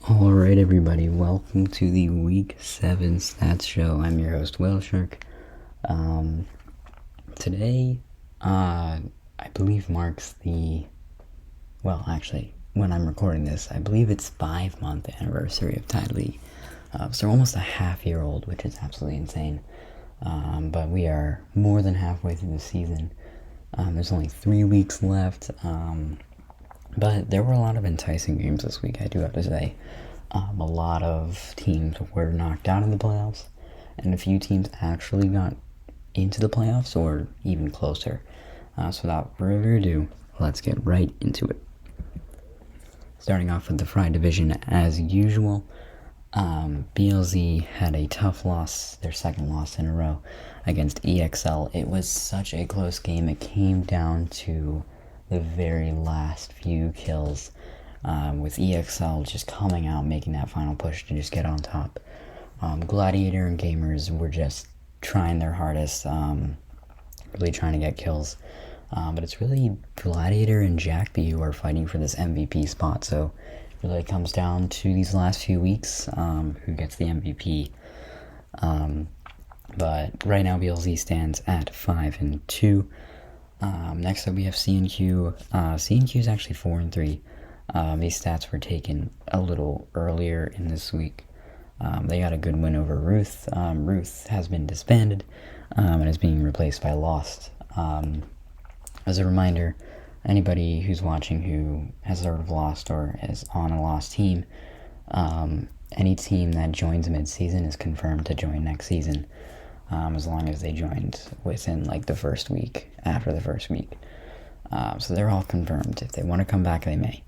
Alright, everybody, welcome to the Week 7 Stats Show. I'm your host, Whale Shark. Today, I believe marks when I'm recording this, I believe it's 5-month anniversary of Tide League. So we're almost a half year old, which is absolutely insane. But we are more than halfway through the season. There's only 3 weeks left. But there were a lot of enticing games this week, I do have to say. A lot of teams were knocked out in the playoffs, and a few teams actually got into the playoffs or even closer. So without further ado, let's get right into it. Starting off with the Fry division as usual, BLZ had a tough loss, their second loss in a row against EXL. It was such a close game. It came down to the very last few kills, with EXL just coming out, making that final push to just get on top. Gladiator and Gamers were just trying their hardest, really trying to get kills. But it's really Gladiator and Jack B who are fighting for this MVP spot, so it really comes down to these last few weeks, who gets the MVP. But right now BLZ stands at 5-2. Next up we have CNQ. CNQ is actually 4-3. These stats were taken a little earlier in this week. They got a good win over Ruth. Ruth has been disbanded and is being replaced by Lost. As a reminder, anybody who's watching who has heard of Lost or is on a Lost team, any team that joins mid-season is confirmed to join next season, as long as they joined within like the first week, after the first week. So they're all confirmed. If they want to come back, they may.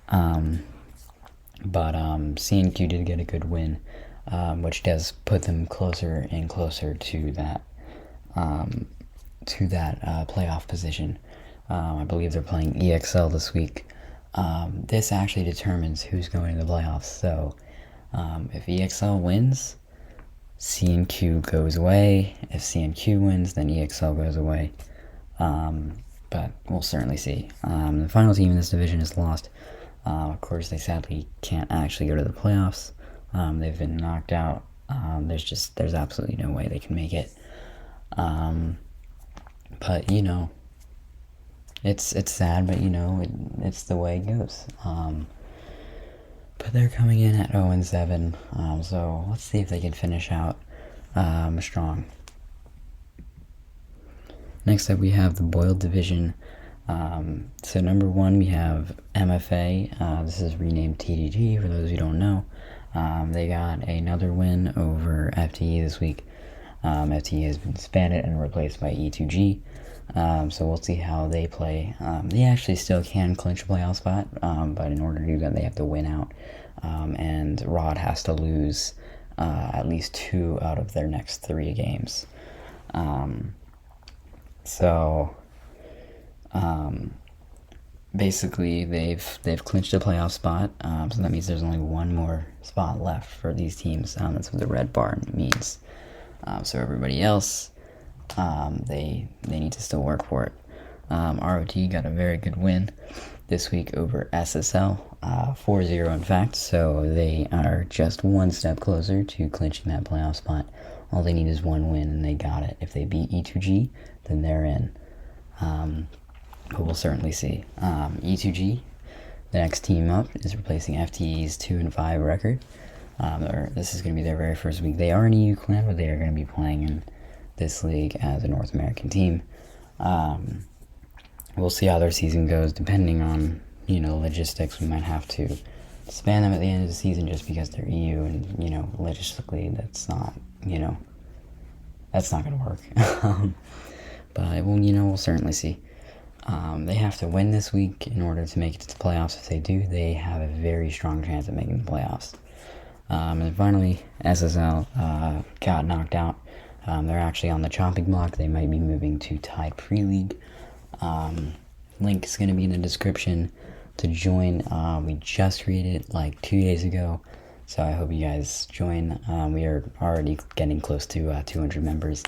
But CNQ did get a good win, which does put them closer and closer to that playoff position. I believe they're playing EXL this week. This actually determines who's going to the playoffs. So if EXL wins, CNQ goes away. If CNQ wins, then EXL goes away. But we'll certainly see. The final team in this division is Lost. Of course, they sadly can't actually go to the playoffs. They've been knocked out. There's absolutely no way they can make it. But you know, it's sad, but you know, it's the way it goes. But they're coming in at 0-7. So let's see if they can finish out strong. Next up, we have the Boiled division. So number 1, we have MFA. This is renamed TDG for those who don't know. They got another win over FTE this week. FTE has been disbanded and replaced by E2G. So we'll see how they play. They actually still can clinch a playoff spot, but in order to do that, they have to win out. And Rod has to lose at least 2 out of their next 3 games. Basically, they've clinched a playoff spot, so that means there's only one more spot left for these teams. That's what the red bar means. So everybody else, they need to still work for it. ROT got a very good win this week over SSL, 4-0 in fact, so they are just one step closer to clinching that playoff spot. All they need is one win, and they got it. If they beat E2G, then they're in. But we'll certainly see. E2G, the next team up, is replacing FTE's 2-5 record. This is going to be their very first week. They are an EU clan, but they are going to be playing in this league as a North American team. We'll see how their season goes, depending on, logistics. We might have to disband them at the end of the season just because they're EU, and, logistically, that's not going to work. But, we'll certainly see. They have to win this week in order to make it to the playoffs. If they do, they have a very strong chance of making the playoffs. And finally, SSL got knocked out. They're actually on the chopping block. They might be moving to Tide Pre-League. Link is going to be in the description to join. We just created it like 2 days ago, so I hope you guys join. We are already getting close to 200 members.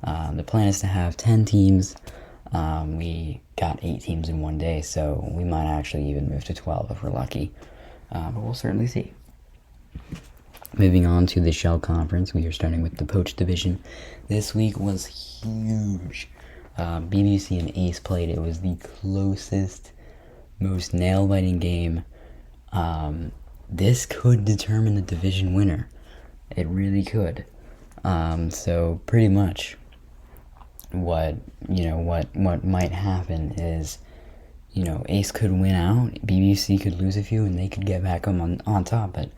The plan is to have 10 teams. We got 8 teams in one day, so we might actually even move to 12 if we're lucky. But we'll certainly see. Moving on to the Shell Conference, we are starting with the Poach Division. This week was huge. BBC and Ace played. It was the closest, most nail-biting game. This could determine the division winner. It really could. So pretty much what might happen is, Ace could win out, BBC could lose a few, and they could get back on top. But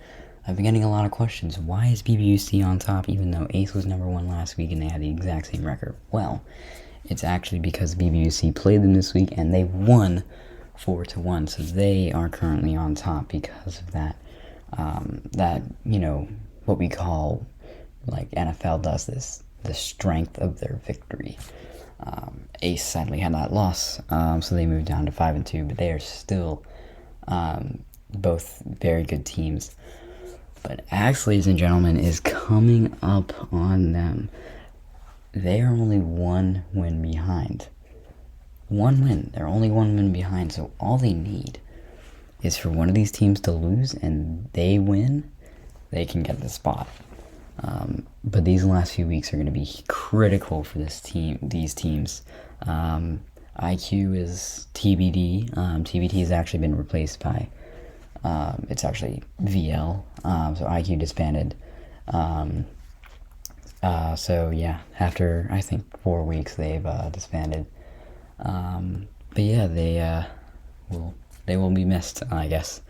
I've been getting a lot of questions. Why is BBC on top even though Ace was number one last week and they had the exact same record? Well, it's actually because BBC played them this week and they won 4-1, so they are currently on top because of that. What we call, like NFL does this, the strength of their victory. Ace sadly had that loss, so they moved down to 5-2, but they are still both very good teams. But Axe, ladies and gentlemen, is coming up on them. They are only one win behind. One win. They're only one win behind, so all they need is for one of these teams to lose and they win, they can get the spot. But these last few weeks are going to be critical for these teams. IQ is TBD. TBT has actually been replaced by, it's actually VL. So IQ disbanded. So yeah, after I think 4 weeks they've disbanded. But yeah, they will be missed, I guess.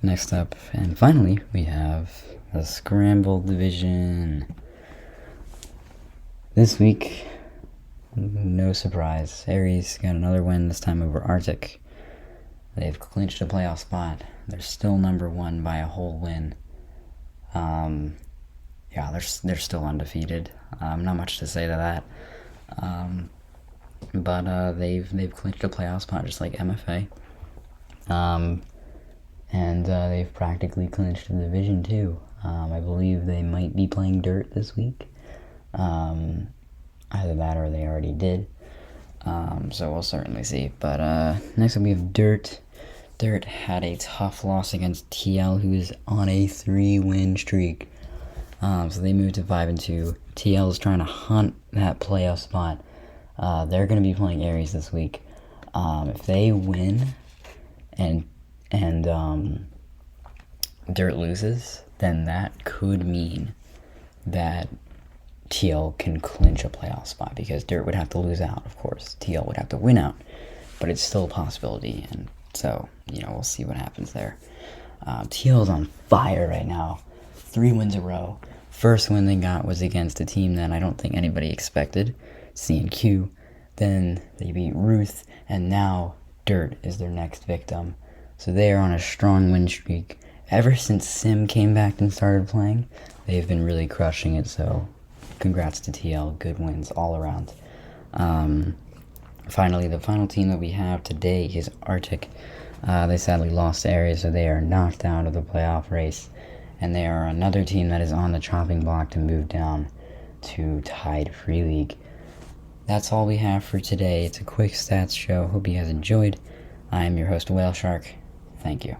Next up, and finally, we have the Scramble Division. This week, no surprise, Aries got another win, this time over Arctic. They've clinched a playoff spot. They're still number one by a whole win. Yeah, they're still undefeated. Not much to say to that. But they've clinched a playoff spot just like MFA. And they've practically clinched the division too. I believe they might be playing Dirt this week. Either that or they already did. So we'll certainly see. But next up we have Dirt. Dirt had a tough loss against TL, who is on a 3-win streak. So they moved to 5-2. TL is trying to hunt that playoff spot. They're going to be playing Aries this week. If they win and Dirt loses, then that could mean that TL can clinch a playoff spot, because Dirt would have to lose out, of course. TL would have to win out, but it's still a possibility, and so, we'll see what happens there. TL is on fire right now. 3 wins in a row. First win they got was against a team that I don't think anybody expected, C&Q. Then they beat Ruth, and now Dirt is their next victim. So they are on a strong win streak. Ever since Sim came back and started playing, they've been really crushing it, so congrats to TL. Good wins all around. Finally, the final team that we have today is Arctic. They sadly lost to Aries, so they are knocked out of the playoff race. And they are another team that is on the chopping block to move down to Tide Free League. That's all we have for today. It's a quick stats show. Hope you guys enjoyed. I am your host, Whale Shark. Thank you.